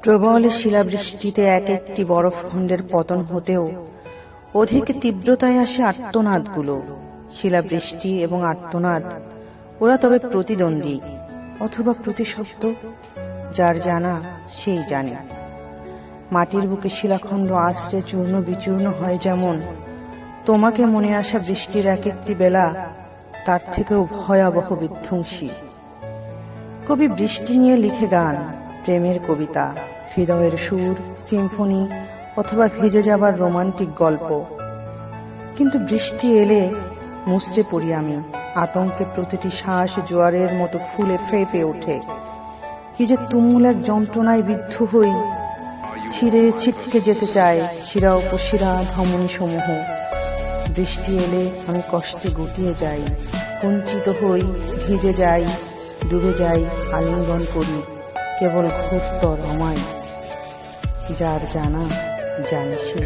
প্রবল শিলাবৃষ্টিতে এক একটি বরফখণ্ডের পতন হতেও অধিক তীব্রতায় আসে আর্তনাদগুলো। শিলাবৃষ্টি এবং আর্তনাদ ওরা তবে প্রতিদ্বন্দ্বী অথবা প্রতিশব্দ, যার জানা সেই জানে। মাটির বুকে শিলাখণ্ড আশ্রে চূর্ণ বিচূর্ণ হয় যেমন, তোমাকে মনে আসা বৃষ্টির এক একটি বেলা তার থেকেও ভয়াবহ বিধ্বংসী। কবি বৃষ্টি নিয়ে লিখে গান, প্রেমের কবিতা, হৃদয়ের সুর, সিম্ফনি অথবা ভিজে যাবার রোমান্টিক গল্প। কিন্তু বৃষ্টি এলে মুচড়ে পড়ি আমি, আতঙ্কে প্রতিটি শ্বাস জোয়ারের মতো ফুলে ফেঁপে ওঠে। কি যে তুমুল এক যন্ত্রণায় বিদ্ধ হই, ছিঁড়ে ছিটকে যেতে চায় শিরা উপশিরা ধমনী সমূহ। বৃষ্টি এলে আমি কষ্টে গুটিয়ে যাই, কুঞ্চিত হই, ভিজে যাই, ডুবে যাই, আলিঙ্গন করি কেবল ঘোরতর আমায়, যার জানা জানে সে।